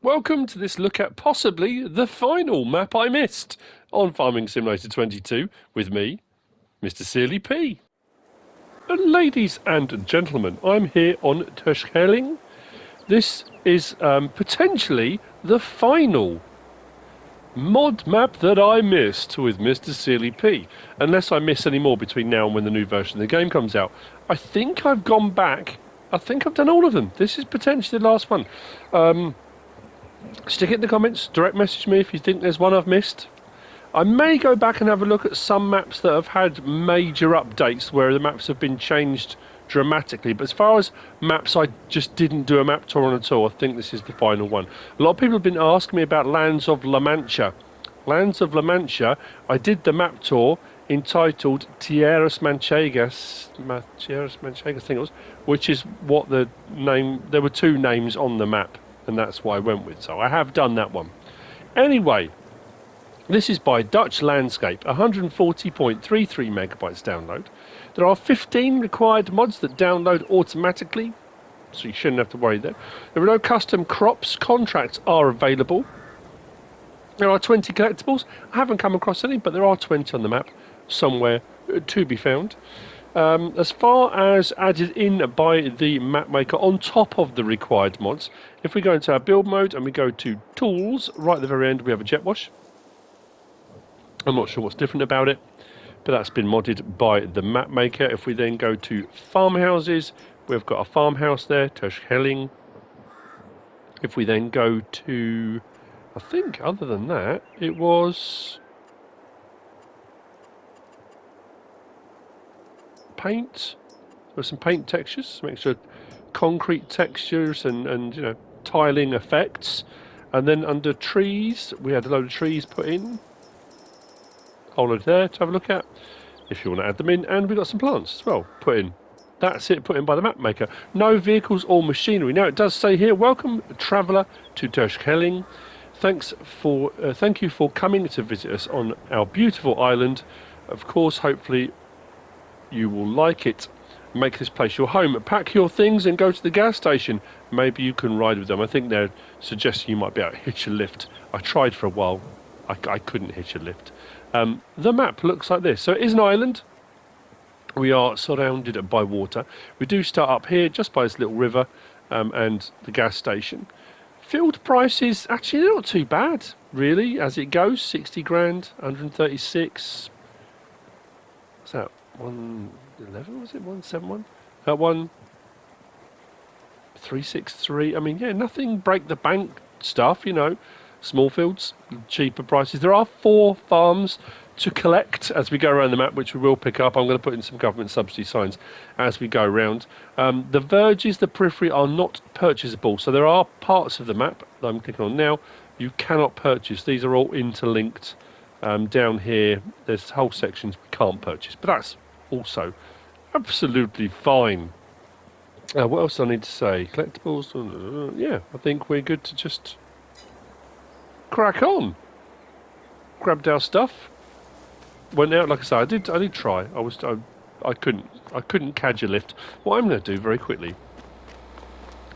Welcome to this look at possibly the final map I missed on Farming Simulator 22 with me, MrSealyp. And ladies and gentlemen, I'm here on Terschelling. This is potentially the final mod map that I missed with MrSealyp, unless I miss any more between now and when the new version of the game comes out. I think I've gone back. I think I've done all of them. This is potentially the last one. Stick it in the comments, direct message me if you think there's one I've missed. I may go back and have a look at some maps that have had major updates where the maps have been changed dramatically. But as far as maps I just didn't do a map tour on at all, I think this is the final one. A lot of people have been asking me about Lands of La Mancha. Lands of La Mancha, I did the map tour entitled Tierras Manchegas, I think it was, which is what the name, there were two names on the map. And that's what I went with. So I have done that one. Anyway, this is by Dutchlandscape, 140.33 megabytes download. There are 15 required mods that download automatically, so you shouldn't have to worry there. There are no custom crops. Contracts are available. There are 20 collectibles. I haven't come across any, but there are 20 on the map somewhere to be found. As far as added in by the map maker on top of the required mods, if we go into our build mode and we go to tools, right at the very end we have a jet wash. I'm not sure what's different about it, but that's been modded by the map maker. If we then go to farmhouses, we've got a farmhouse there, Terschelling. If we then go to, I think other than that, it was paint. There were some paint textures, make sure concrete textures and you know, tiling effects. And then under trees, we had a load of trees put in. Whole load there to have a look at if you want to add them in. And we got some plants as well put in. That's it, put in by the map maker. No vehicles or machinery. Now it does say here, welcome traveller to Terschelling. Thank you for coming to visit us on our beautiful island. Of course, hopefully you will like it. Make this place your home. Pack your things and go to the gas station. Maybe you can ride with them. I think they're suggesting you might be able to hitch a lift. I tried for a while. I couldn't hitch a lift. The map looks like this. So it is an island. We are surrounded by water. We do start up here just by this little river and the gas station. Field prices, actually they're not too bad, really, as it goes. 60 grand, 136. What's that? 111, was it? 171? 1363. I mean, yeah, nothing break the bank stuff, you know. Small fields, cheaper prices. There are 4 farms to collect as we go around the map, which we will pick up. I'm going to put in some government subsidy signs as we go around. The verges, the periphery, are not purchasable. So there are parts of the map that I'm clicking on now you cannot purchase. These are all interlinked. Down here, there's whole sections we can't purchase, but that's also absolutely fine. What else do I need to say? Collectibles? Yeah, I think we're good to just crack on. Grabbed our stuff, went out. Like I said, I did try. I couldn't cadge a lift. What I'm going to do very quickly,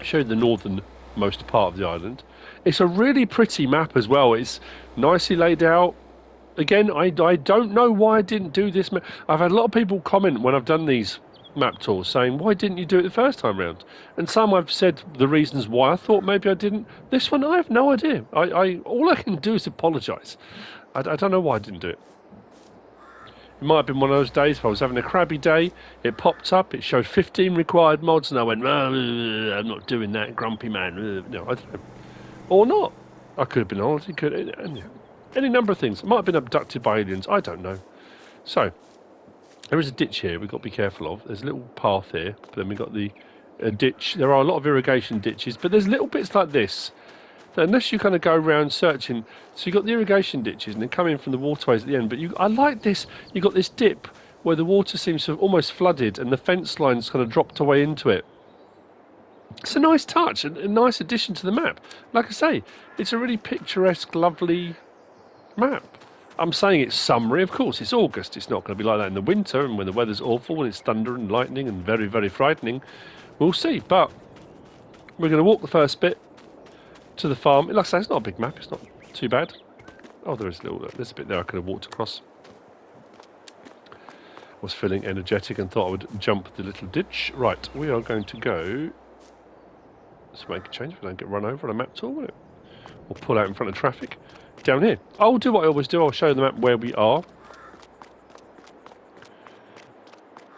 show the northernmost part of the island. It's a really pretty map as well. It's nicely laid out. Again, I don't know why I didn't do this. I've had a lot of people comment when I've done these map tours saying, why didn't you do it the first time round? And some I've said the reasons why I thought maybe I didn't. This one, I have no idea. All I can do is apologise. I don't know why I didn't do it. It might have been one of those days if I was having a crabby day, it popped up, it showed 15 required mods, and I went, I'm not doing that, grumpy man. No, I don't know. Or not. I could have been on holiday, any number of things. I might have been abducted by aliens, I don't know. So, there is a ditch here we've got to be careful of. There's a little path here, but then we've got the ditch. There are a lot of irrigation ditches, but there's little bits like this. So unless you kind of go around searching, so you've got the irrigation ditches and then come in from the waterways at the end. But I like this, you've got this dip where the water seems to have almost flooded and the fence line's kind of dropped away into it. It's a nice touch, a nice addition to the map. Like I say, it's a really picturesque, lovely map. I'm saying it's summery, of course, it's August. It's not going to be like that in the winter and when the weather's awful and it's thunder and lightning and very, very frightening. We'll see, but we're going to walk the first bit. to the farm. Like I say, it's not a big map. It's not too bad. Oh, there's a bit there I could have walked across. Was feeling energetic and thought I would jump the little ditch. Right, we are going to go. Let's make a change if we don't get run over on a map tour, will it? Or pull out in front of traffic. Down here. I'll do what I always do. I'll show the map where we are.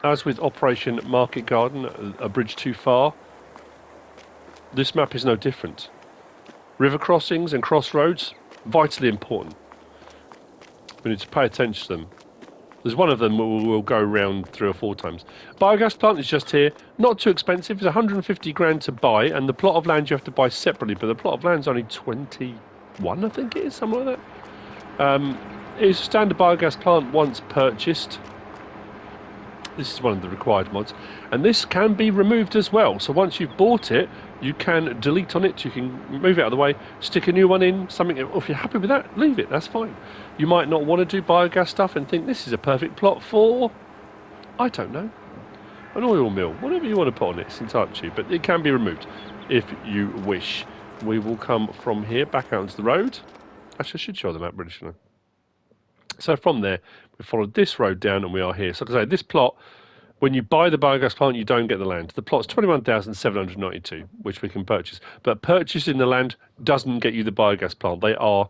As with Operation Market Garden, a bridge too far, this map is no different. River crossings and crossroads, vitally important. We need to pay attention to them. There's one of them we'll go around 3 or 4 times. Biogas plant is just here. Not too expensive. It's 150 grand to buy, and the plot of land you have to buy separately, but the plot of land's only 21, I think it is, something like that. It's a standard biogas plant once purchased. This is one of the required mods. And this can be removed as well. So once you've bought it, you can delete on it. You can move it out of the way, stick a new one in, something. If you're happy with that, leave it. That's fine. You might not want to do biogas stuff and think this is a perfect plot for, I don't know, an oil mill. Whatever you want to put on it, it's entirely up to you. But it can be removed if you wish. We will come from here back out onto the road. Actually, I should show the map, really, shouldn't I? So from there, we followed this road down and we are here. So like I say, this plot, when you buy the biogas plant, you don't get the land. The plot's 21,792, which we can purchase. But purchasing the land doesn't get you the biogas plant. They are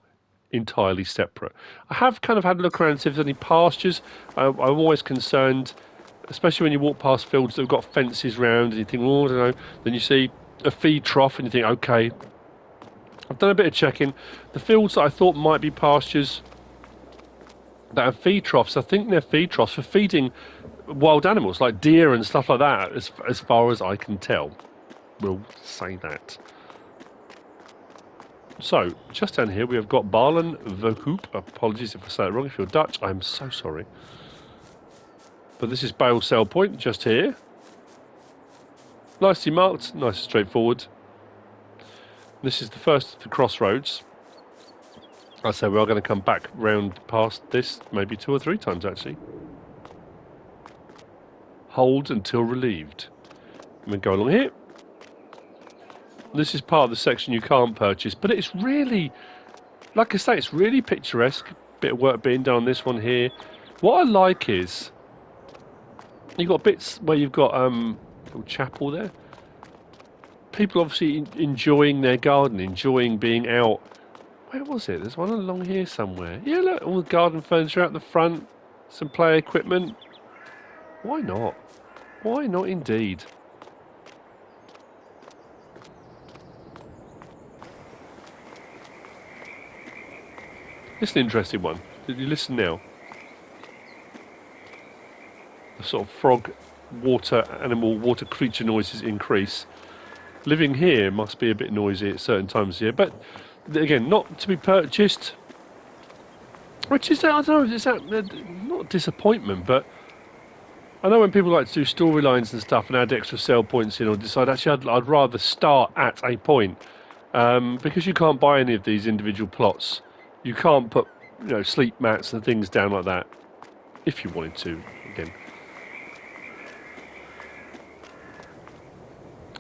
entirely separate. I have kind of had a look around to see if there's any pastures. I'm always concerned, especially when you walk past fields that have got fences round and you think, oh, I don't know. Then you see a feed trough and you think, okay. I've done a bit of checking. The fields that I thought might be pastures that have feed troughs, I think they're feed troughs for feeding wild animals like deer and stuff like that, as far as I can tell. We'll say that. So, just down here we have got Barlen Verkoop. Apologies if I say it wrong. If you're Dutch, I'm so sorry. But this is Bale Sell Point, just here. Nicely marked, nice and straightforward. This is the first of the crossroads. I say we are going to come back round past this maybe 2 or 3 times actually. Hold until relieved. And we go along here. This is part of the section you can't purchase, but it's really, like I say, it's really picturesque. Bit of work being done on this one here. What I like is you've got bits where you've got a little chapel there. People obviously enjoying their garden, enjoying being out. Where was it? There's one along here somewhere. Yeah, look, all the garden furniture out the front, some play equipment. Why not? Why not indeed? It's an interesting one. Did you listen now? The sort of frog, water, animal, water creature noises increase. Living here must be a bit noisy at certain times here, but again, not to be purchased. Which is, I don't know, is that not disappointment, but I know when people like to do storylines and stuff and add extra sell points in or decide, actually, I'd rather start at a point. Because you can't buy any of these individual plots. You can't put, sleep mats and things down like that. If you wanted to, again.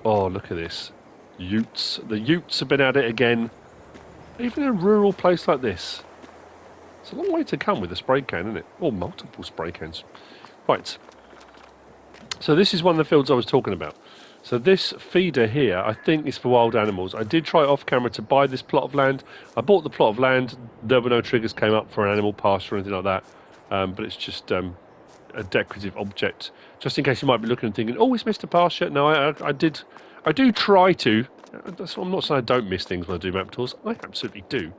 Oh, look at this. Utes. The Utes have been at it again. Even in a rural place like this. It's a long way to come with a spray can, isn't it? Or multiple spray cans. Right. So this is one of the fields I was talking about. So this feeder here, I think, is for wild animals. I did try off camera to buy this plot of land. I bought the plot of land. There were no triggers came up for an animal pasture or anything like that. But it's just a decorative object. Just in case you might be looking and thinking, oh, it's Mr. Pasture. No, I do try to. I'm not saying I don't miss things when I do map tours. I absolutely do.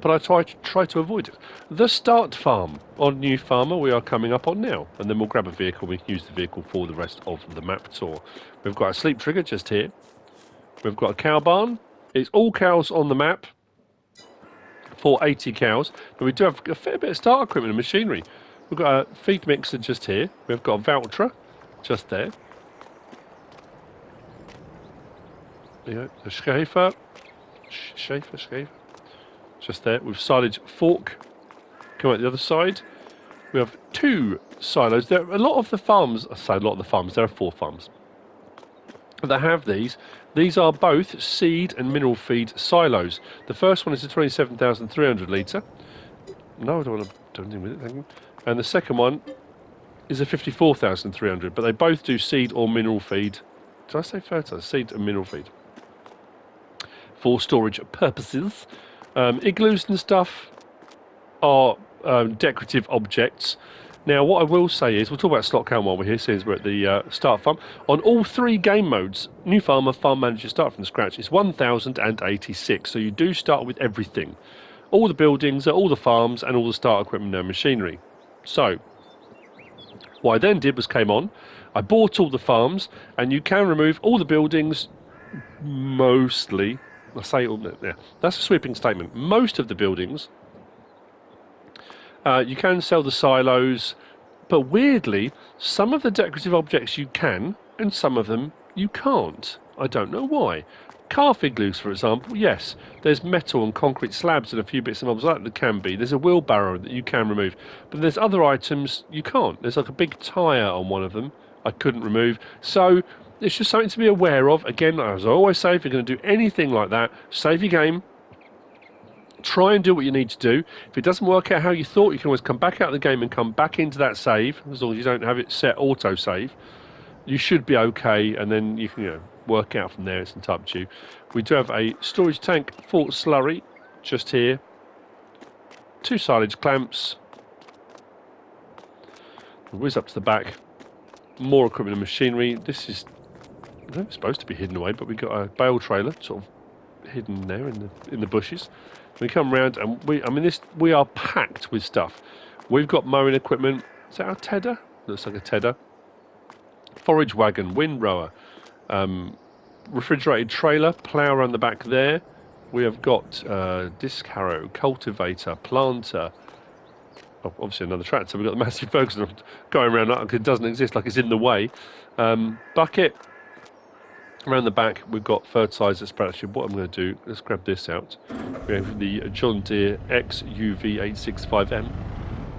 But I try to avoid it. The start farm on New Farmer we are coming up on now. And then we'll grab a vehicle. We can use the vehicle for the rest of the map tour. We've got a sleep trigger just here. We've got a cow barn. It's all cows on the map for 80 cows. But we do have a fair bit of start equipment and machinery. We've got a feed mixer just here. We've got a Valtra just there. Yeah, the Schaefer. Just there, with silage fork. Come out the other side. We have 2 silos. There are a lot of the farms. I say a lot of the farms. There are 4 farms. that have these. These are both seed and mineral feed silos. The first one is a 27,300 litre. No, I don't want to do anything with it, thank you. And the second one is a 54,300, but they both do seed or mineral feed. Did I say fertilizer? Seed and mineral feed. For storage purposes. Igloos and stuff are decorative objects. Now, what I will say is, we'll talk about slot count while we're here, since we're at the start farm. On all 3 game modes, New Farmer, Farm Manager, Start from scratch, it's 1,086. So you do start with everything. All the buildings, all the farms, and all the start equipment and machinery. So, what I then did was came on, I bought all the farms, and you can remove all the buildings, mostly. I say all, yeah, that's a sweeping statement. Most of the buildings. You can sell the silos, but weirdly, some of the decorative objects you can, and some of them you can't. I don't know why. Calf igloos, for example, yes, there's metal and concrete slabs and a few bits and bobs like that can be. There's a wheelbarrow that you can remove, but there's other items you can't. There's like a big tyre on one of them I couldn't remove. So it's just something to be aware of. Again, as I always say, if you're going to do anything like that, save your game. Try and do what you need to do. If it doesn't work out how you thought, you can always come back out of the game and come back into that save, as long as you don't have it set auto-save. You should be okay, and then you can work out from there. It's entirely up to you. We do have a storage tank for slurry just here. 2 silage clamps. Whiz up to the back. More equipment and machinery. This is supposed to be hidden away, but we've got a bale trailer sort of hidden there in the bushes. We come round and we are packed with stuff. We've got mowing equipment. Is that our tedder? Looks like a tedder. Forage wagon, windrower, refrigerated trailer, plough around the back there. We have got disc harrow, cultivator, planter. Oh, obviously another tractor. We've got the massive Ferguson going around like it doesn't exist, like it's in the way. Bucket. Around the back, we've got fertiliser spread. Actually, what I'm going to do, let's grab this out. We have the John Deere XUV865M.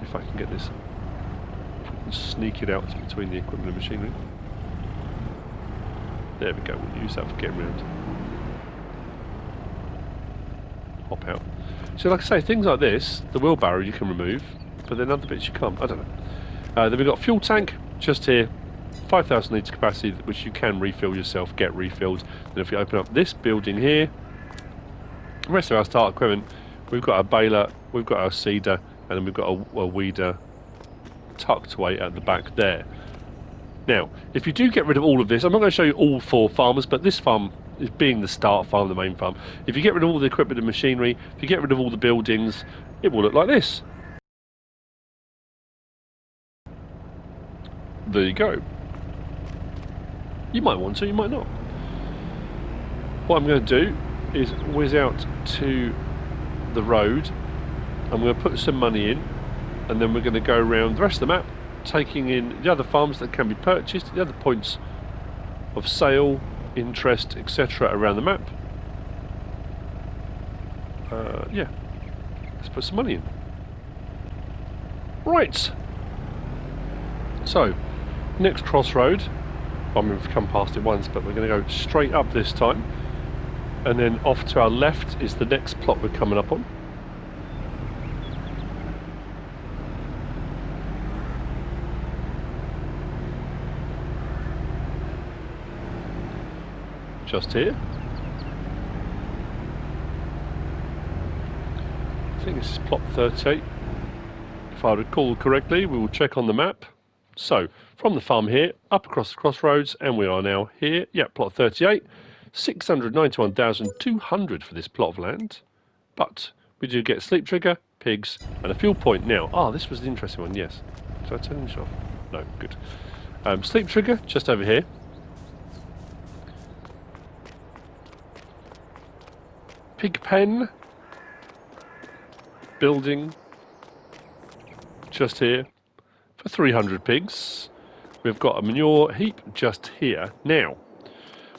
If I can get this, if we can sneak it out between the equipment and machinery. There we go. We'll use that for getting around. Hop out. So, like I say, things like this, the wheelbarrow you can remove, but then other bits you can't. I don't know. Then we've got fuel tank just here. 5,000 litre capacity, which you can refill yourself, get refilled. And if you open up this building here, the rest of our start equipment, we've got our baler, we've got our seeder, and then we've got a weeder tucked away at the back there. Now, if you do get rid of all of this, I'm not going to show you all 4 farmers, but this farm is being the start farm, the main farm. If you get rid of all the equipment and machinery, if you get rid of all the buildings, it will look like this. There you go. You might want to, you might not. What I'm going to do is whiz out to the road. I'm going to put some money in, and then we're going to go around the rest of the map, taking in the other farms that can be purchased, the other points of sale, interest, etc. around the map. Yeah, let's put some money in. Right. So, next crossroad. I mean, we've come past it once, but we're going to go straight up this time. And then off to our left is the next plot we're coming up on. Just here. I think this is plot 38. If I recall correctly, we will check on the map. So, from the farm here, up across the crossroads, and we are now here. Yeah, plot 38. 691,200 for this plot of land. But we do get sleep trigger, pigs, and a fuel point. Now, this was the interesting one, yes. Did I turn this off? No, good. Sleep trigger, just over here. Pig pen. Building. Just here. For 300 pigs. We've got a manure heap just here. Now,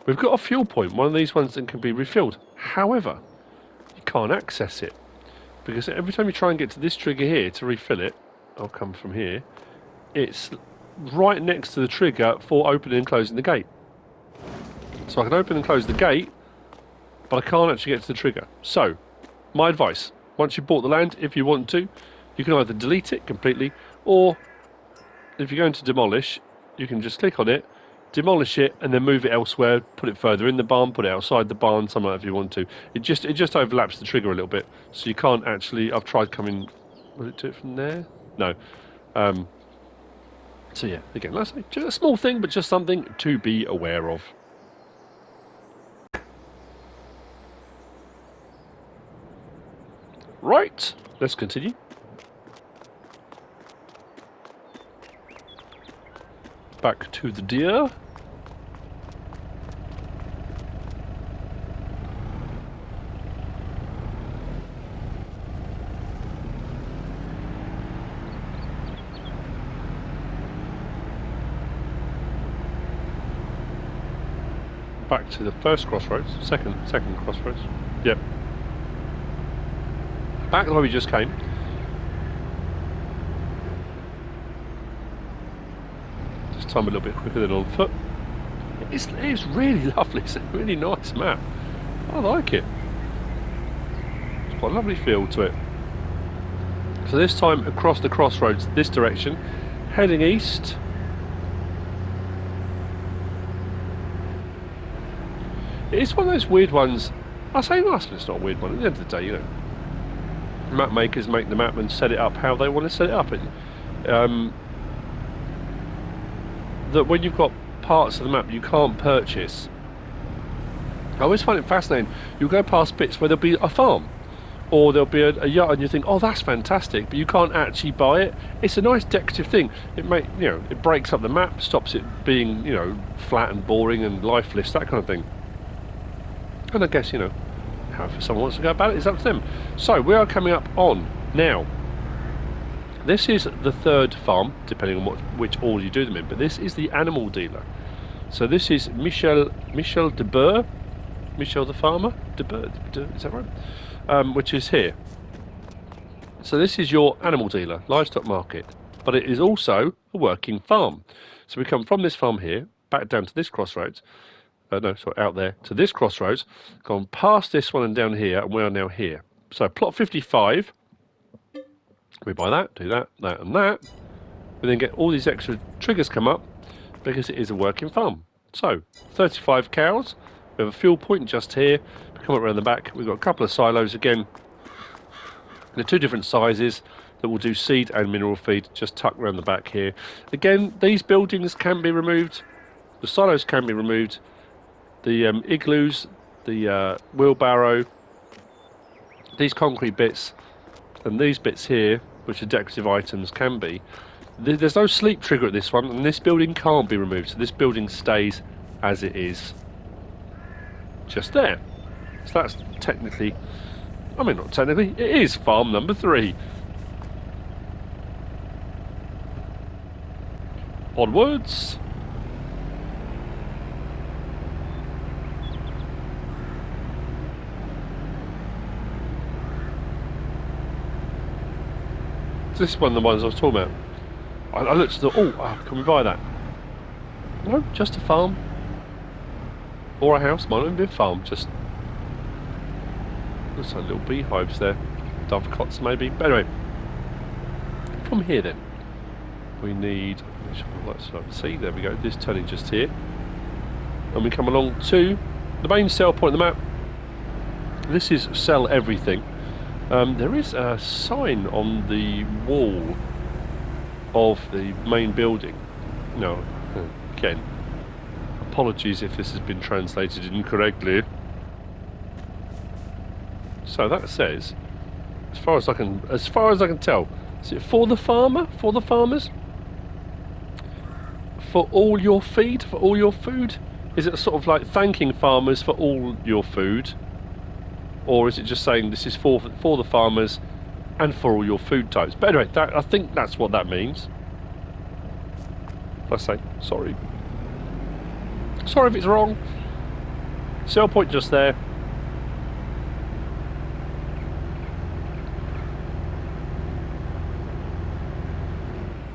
we've got a fuel point, one of these ones that can be refilled. However, you can't access it. Because every time you try and get to this trigger here to refill it, I'll come from here, it's right next to the trigger for opening and closing the gate. So I can open and close the gate, but I can't actually get to the trigger. So, my advice, once you've bought the land, if you want to, you can either delete it completely, or if you're going to demolish, you can just click on it, demolish it, and then move it elsewhere, put it further in the barn, put it outside the barn, somewhere if you want to. It just overlaps the trigger a little bit, so you can't actually, I've tried coming, will it do it from there? No. So yeah, again, let's say just a small thing, but just something to be aware of. Right, let's continue. Back to the deer. Back to the first crossroads, second crossroads. Yep. Back the way we just came. Just time a little bit quicker than on foot. It's really lovely. It's a really nice map. I like it. It's got a lovely feel to it. So this time across the crossroads, this direction, heading east. It's one of those weird ones. I say nice, but it's not a weird one. At the end of the day, you know, map makers make the map and set it up how they want to set it up. That when you've got parts of the map you can't purchase. I always find it fascinating. You'll go past bits where there'll be a farm, or there'll be a yard, and you think, oh, that's fantastic, but you can't actually buy it. It's a nice decorative thing. It breaks up the map, stops it being, flat and boring and lifeless, that kind of thing. And I guess, however someone wants to go about it, it's up to them. So we are coming up on now. This is the third farm, depending on which order you do them in, but this is the animal dealer. So this is Michel de Boer, Michel the farmer, de Boer, is that right? Which is here. So this is your animal dealer, livestock market, but it is also a working farm. So we come from this farm here, back down to this crossroads, out there to this crossroads, gone past this one and down here, and we are now here. So plot 55, we buy that, do that, that and that. We then get all these extra triggers come up because it is a working farm. So 35 cows, we have a fuel point just here, we come up around the back, we've got a couple of silos again. They're two different sizes that will do seed and mineral feed, just tucked around the back here. Again, these buildings can be removed, the silos can be removed, the igloos, the wheelbarrow, these concrete bits, and these bits here, which are decorative items, can be. There's no sleep trigger at this one, and this building can't be removed, so this building stays as it is. Just there. So that's technically, not technically, it is farm number 3. Onwards. This is one of the ones I was talking about. I looked at the, can we buy that? No, just a farm. Or a house, might not even be a farm, just looks like little beehives there. Dovecots maybe. But anyway, from here then, we need, let's see, there we go, this turning just here. And we come along to the main sell point of the map. This is sell everything. There is a sign on the wall of the main building. No, again, apologies if this has been translated incorrectly. So that says, as far as I can tell, is it for the farmer, for the farmers, for all your feed, for all your food? Is it sort of like thanking farmers for all your food? Or is it just saying this is for the farmers and for all your food types? But anyway, I think that's what that means. I say, sorry. Sorry if it's wrong. Sell point just there.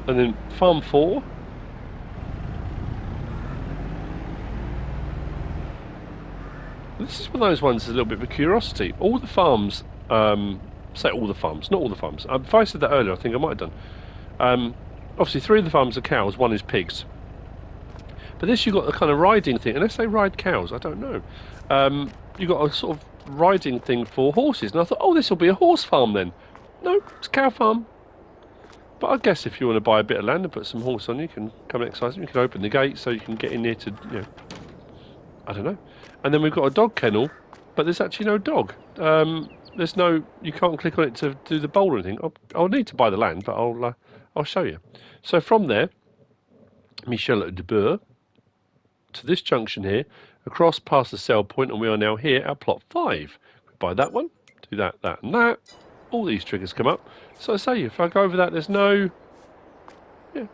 And then farm 4. This is one of those ones that's a little bit of a curiosity. All the farms, say all the farms, not all the farms. If I said that earlier, I think I might have done. Obviously, 3 of the farms are cows, 1 is pigs. But this, you've got a kind of riding thing. Unless they ride cows, I don't know. You've got a sort of riding thing for horses. And I thought, oh, this will be a horse farm then. No, it's a cow farm. But I guess if you want to buy a bit of land and put some horse on, you can come and exercise. You can open the gate so you can get in there to, I don't know. And then we've got a dog kennel, but there's actually no dog. There's no, you can't click on it to do the bowl or anything. I'll need to buy the land, but I'll show you. So from there, MrSealyp to this junction here, across past the sell point, and we are now here at plot 5. We buy that one, do that, that, and that. All these triggers come up. So I say, if I go over that, there's no,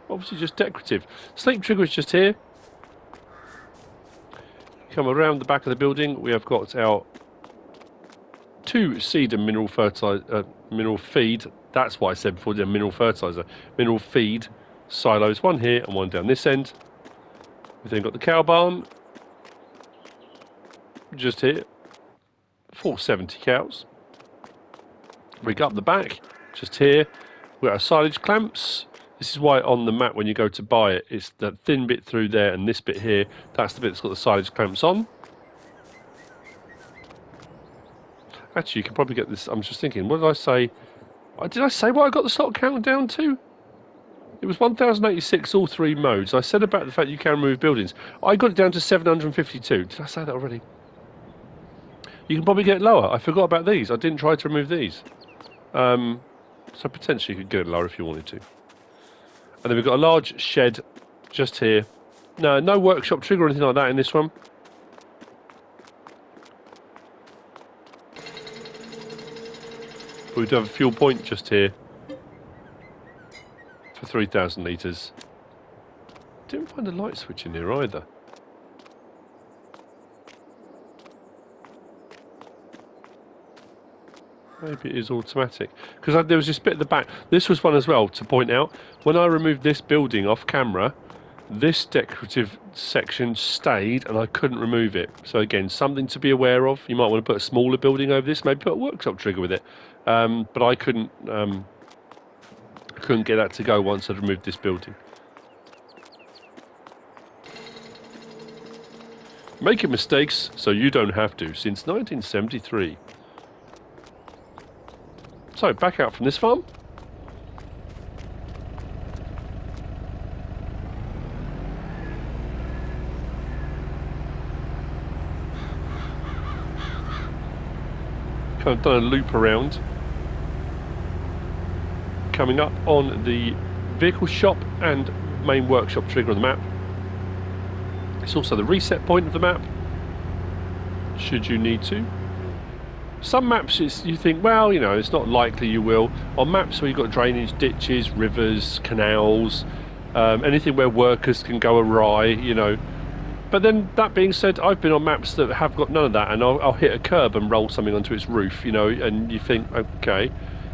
obviously just decorative. Sleep trigger is just here. Come around the back of the building, we have got our 2 seed and mineral fertilizer, mineral feed. That's what I said before, the mineral fertilizer, mineral feed silos. 1 here and 1 down this end. We've then got the cow barn, just here, 470 cows. We go up the back, just here. We've got our silage clamps. This is why on the map, when you go to buy it, it's that thin bit through there and this bit here. That's the bit that's got the silage clamps on. Actually, you can probably get this. I'm just thinking, what did I say? Did I say what I got the slot count down to? It was 1086, all 3 modes. I said about the fact you can remove buildings. I got it down to 752. Did I say that already? You can probably get it lower. I forgot about these. I didn't try to remove these. So potentially you could get it lower if you wanted to. And then we've got a large shed just here. No workshop trigger or anything like that in this one. But we do have a fuel point just here for 3,000 litres. Didn't find a light switch in here either. Maybe it is automatic. Because there was this bit at the back. This was one as well to point out. When I removed this building off camera, this decorative section stayed and I couldn't remove it. So again, something to be aware of. You might want to put a smaller building over this. Maybe put a workshop trigger with it. But I couldn't get that to go once I'd removed this building. Making mistakes so you don't have to, since 1973. So, back out from this farm. Kind of done a loop around. Coming up on the vehicle shop and main workshop trigger on the map. It's also the reset point of the map, should you need to. Some maps you think, well, it's not likely you will. On maps where you've got drainage, ditches, rivers, canals, anything where workers can go awry, But then, that being said, I've been on maps that have got none of that, and I'll hit a curb and roll something onto its roof, and you think, okay,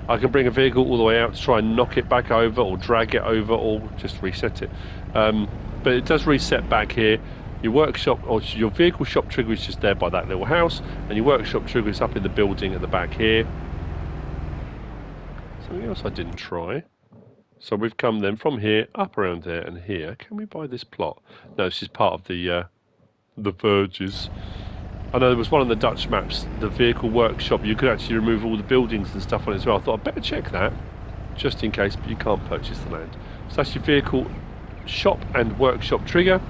I can bring a vehicle all the way out to try and knock it back over, or drag it over, or just reset it. But it does reset back here. Your workshop, or your vehicle shop trigger is just there by that little house, and your workshop trigger is up in the building at the back here. Something else I didn't try. So we've come then from here, up around there and here. Can we buy this plot? No, this is part of the verges. I know there was one on the Dutch maps, the vehicle workshop, you could actually remove all the buildings and stuff on it as well. I thought I'd better check that, just in case, but you can't purchase the land. So that's your vehicle shop and workshop trigger.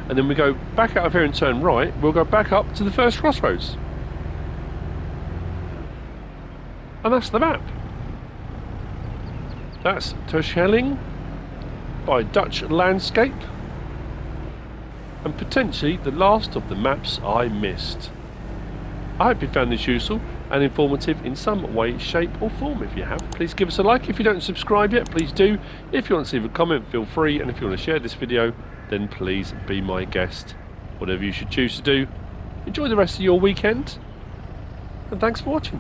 And then we go back out of here and turn right. We'll go back up to the first crossroads. And that's the map. That's Terschelling by Dutchlandscape. And potentially the last of the maps I missed. I hope you found this useful and informative in some way, shape or form. If you have, please give us a like. If you don't subscribe yet, please do. If you want to leave a comment, feel free. And if you want to share this video, then please be my guest. Whatever you should choose to do. Enjoy the rest of your weekend. And thanks for watching.